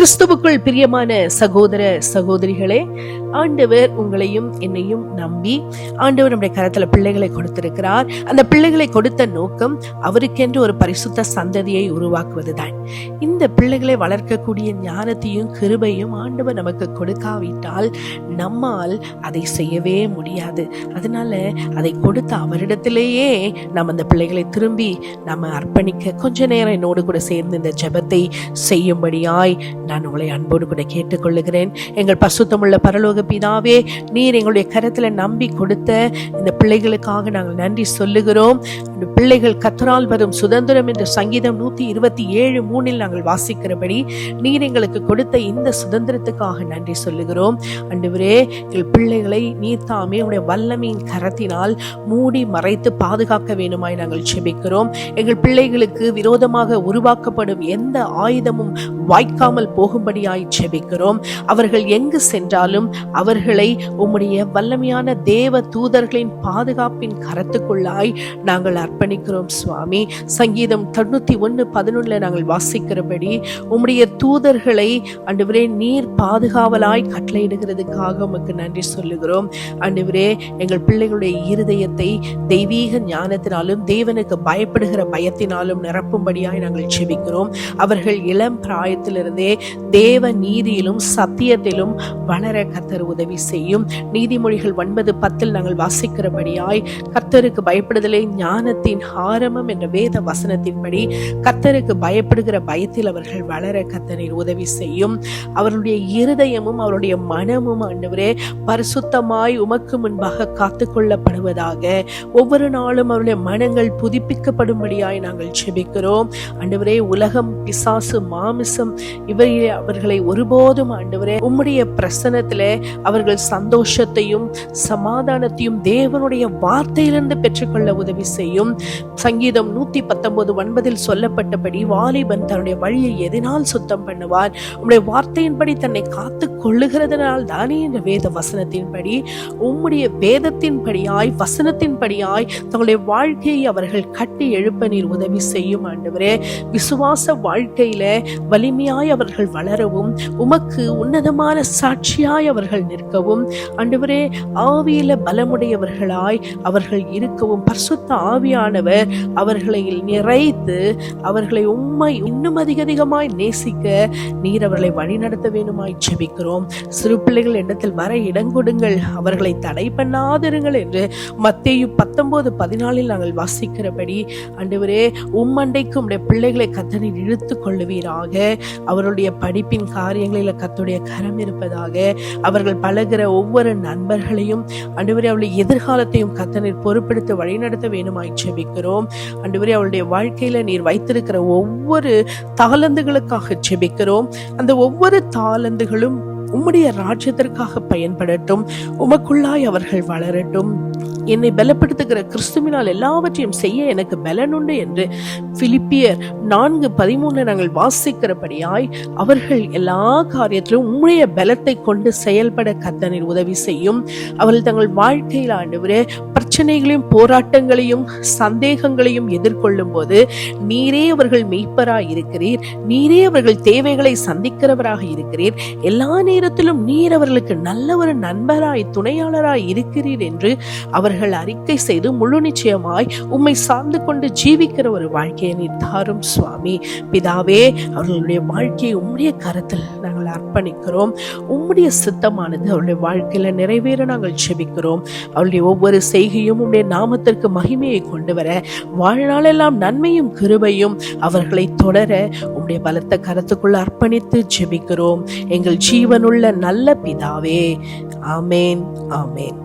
கிறிஸ்துவுக்குள் பிரியமான சகோதர சகோதரிகளே, ஆண்டவர் உங்களையும் என்னையும் நம்பி ஆண்டவர் நம்முடைய கரத்துல பிள்ளைகளை கொடுத்திருக்கிறார். அந்த பிள்ளைகளை கொடுத்த நோக்கம் அவருக்கென்று ஒரு பரிசுத்த சந்ததியை உருவாக்குவதுதான். இந்த பிள்ளைகளை வளர்க்கக்கூடிய ஞானத்தையும் கிருபையும் ஆண்டவர் நமக்கு கொடுக்காவிட்டால் நம்மால் அதை செய்யவே முடியாது. அதனால அதை கொடுத்த அவரிடத்திலேயே நாம் அந்த பிள்ளைகளை திரும்பி நம்ம அர்ப்பணிக்க கொஞ்ச நேரம் என்னோடு கூட சேர்ந்து இந்த ஜெபத்தை செய்யும்படியாய் நான் உங்களை அன்போடு கூட கேட்டுக்கொள்ளுகிறேன். எங்கள் பரிசுத்தமுள்ள பரலோக பிதாவே, நீர் எங்களுடைய கரத்துல நம்பி கொடுத்த இந்த பிள்ளைகளுக்காக நாங்கள் நன்றி சொல்லுகிறோம். பிள்ளைகள் கர்த்தரால் வரும் சுதந்திரம் என்று சங்கீதம் 127:3 நாங்கள் வாசிக்கிறபடி நீர் எங்களுக்கு கொடுத்த இந்த சுதந்திரத்துக்காக நன்றி சொல்லுகிறோம். ஆண்டவரே, எங்கள் பிள்ளைகளை நீர் தாமே உடைய வல்லமையின் கரத்தினால் மூடி மறைத்து பாதுகாக்க வேண்டுமாய் நாங்கள் ஜெபிக்கிறோம். எங்கள் பிள்ளைகளுக்கு விரோதமாக உருவாக்கப்படும் எந்த ஆயுதமும் வாய்க்காமல் போகும்படியாய் ஜெபிக்கிறோம். அவர்கள் எங்கு சென்றாலும் அவர்களை உம்முடைய வல்லமையான தேவ தூதர்களின் பாதுகாப்பின் கரத்துக்குள்ளாய் நாங்கள் அர்ப்பணிக்கிறோம் சுவாமி. சங்கீதம் 91:11 நாங்கள் வாசிக்கிறபடி உம்முடைய தூதர்களை ஆண்டவரே நீர் பாதுகாவலாய் கட்டளையிடுகிறதுக்காக உமக்கு நன்றி சொல்லுகிறோம். ஆண்டவரே, எங்கள் பிள்ளைகளுடைய இருதயத்தை தெய்வீக ஞானத்தினாலும் தேவனுக்கு பயப்படுகிற பயத்தினாலும் நிரப்பும்படியாய் நாங்கள் ஜெபிக்கிறோம். அவர்கள் இளம் பிராயத்திலிருந்தே தேவ நீதியிலும் சத்தியத்திலும் வளர கர்த்தர் உதவி செய்யும். நீதிமொழிகள் 9:10 நாங்கள் வாசிக்கிறபடியாய் கர்த்தருக்கு பயப்படுதலே ஞானத்தின் ஆரம்பம் என்ற வேத வசனத்தின்படி கர்த்தருக்கு பயப்படுகிற பயத்தில் அவர்கள் வளர கர்த்தரின் உதவி செய்யும். அவருடைய இருதயமும் அவருடைய மனமும் ஆண்டவரே பரிசுத்தமாய் உமக்கு முன்பாக காத்து கொள்ளப்படுவதாக ஒவ்வொரு நாளும் அவருடைய மனங்கள் புதுப்பிக்கப்படும்படியாய் நாங்கள் ஜெபிக்கிறோம். ஆண்டவரே, உலகம், பிசாசு, மாமிசம் இவையே அவர்களை ஒருபோதும் ஆண்டவரே உம்முடைய பிரசன்னத்திலே அவர்கள் சந்தோஷத்தையும் சமாதானத்தையும் தேவனுடைய வார்த்தையிலிருந்து பெற்றுக்கொள்ள உதவி செய்யும். சங்கீதம் 119:9 சொல்லப்பட்டபடி வாலிபன் தன்னுடைய வழியை எதனால் சுத்தம் பண்ணுவார்? உம்முடைய வார்த்தையின்படி தன்னை காத்து கொள்ளுகிறதுனால் தானே இந்த வேத வசனத்தின்படி உம்முடைய வேதத்தின்படியாய் வசனத்தின்படியாய் தங்களுடைய வாழ்க்கையை அவர்கள் கட்டி எழுப்ப நீர் உதவி செய்யும். ஆண்டவரே, விசுவாச வாழ்க்கையில வலிமையாய் அவர்கள் வளரவும் உமக்கு உன்னதமான சாட்சியாய் அவர்கள் நிற்கவும் ஆண்டவரே ஆவியில பலமுடையவர்களாய் அவர்கள் இருக்கவும் பரிசுத்த ஆவியானவர் அவர்களை நிறைத்து அவர்களை உம்மை இன்னும் அதிகமாய் நேசிக்க நீர் அவர்களை வழிநடத்த வேண்டுமாய் ஜெபிக்கிறோம். சிறு பிள்ளைகள் இடத்தில் வர இடங்கொடுங்கள், அவர்களை தடை பண்ணாதிருங்கள் என்று மத்தேயு 19:14 நாங்கள் வாசிக்கிறபடி ஆண்டவரே உம்மண்டைக்கும் உடைய பிள்ளைகளை கர்த்தரில் இழுத்து கொள்ளுவீராக. அவருடைய படிப்பின் காரியங்களில் கர்த்தருடைய கரம் இருப்பதாக. அவர்கள் பழகிற ஒவ்வொரு நண்பர்களையும் ஆண்டவரே அவளுடைய எதிர்காலத்தையும் கர்த்தரில் பொறுப்பெடுத்து வழிநடத்த வேண்டுமாய் ஜெபிக்கிறோம். ஆண்டவரே, அவளுடைய வாழ்க்கையில நீர் வைத்திருக்கிற ஒவ்வொரு தாளந்துகளுக்காக ஜெபிக்கிறோம். அந்த ஒவ்வொரு தாளந்துகளும் உம்முடைய ராஜ்யத்திற்காக பயன்படட்டும். உமக்குள்ளாய் அவர்கள் வளரட்டும். என்னை பலப்படுத்துகிற கிறிஸ்துவினால் எல்லாவற்றையும் செய்ய எனக்கு பலன் உண்டு என்று பிலிப்பியர் 4:13 நாங்கள் வாசிக்கிறபடியாய் அவர்கள் எல்லா காரியத்திலும் உம்முடைய பலத்தை கொண்டு செயல்பட கர்த்தர் உதவி செய்யும். அவர்கள் தங்கள் வாழ்க்கையில் ஆண்டவரே பிரச்சனைகளையும் போராட்டங்களையும் சந்தேகங்களையும் எதிர்கொள்ளும் போது நீரே அவர்கள் மெய்ப்பராய் இருக்கிறீர். நீரே அவர்கள் தேவைகளை சந்திக்கிறவராக இருக்கிறீர். எல்லா நேரத்திலும் நீர் அவர்களுக்கு நல்ல ஒரு நண்பராய் துணையாளராய் இருக்கிறீர் என்று அவர்கள் அறிக்கை செய்து முழு நிச்சயமாய் உம்மை சார்ந்து கொண்டு ஜீவிக்கிற ஒரு வாழ்க்கையை நீர் தாரும் சுவாமி. பிதாவே, அவர்களுடைய வாழ்க்கையை உம்முடைய கரத்தில் நாங்கள் அர்ப்பணிக்கிறோம். உம்முடைய சித்தமானது அவருடைய வாழ்க்கையில நிறைவேற நாங்கள் ஜெபிக்கிறோம். அவருடைய ஒவ்வொரு செய்கையும் உம்முடைய நாமத்திற்கு மகிமையை கொண்டு வர வாழ்நாளெல்லாம் நன்மையும் கிருபையும் அவர்களை தொடர உம்முடைய பலத்த கரத்துக்குள்ள அர்ப்பணித்து ஜெபிக்கிறோம் எங்கள் ஜீவனுள்ள நல்ல பிதாவே. ஆமேன், ஆமேன்.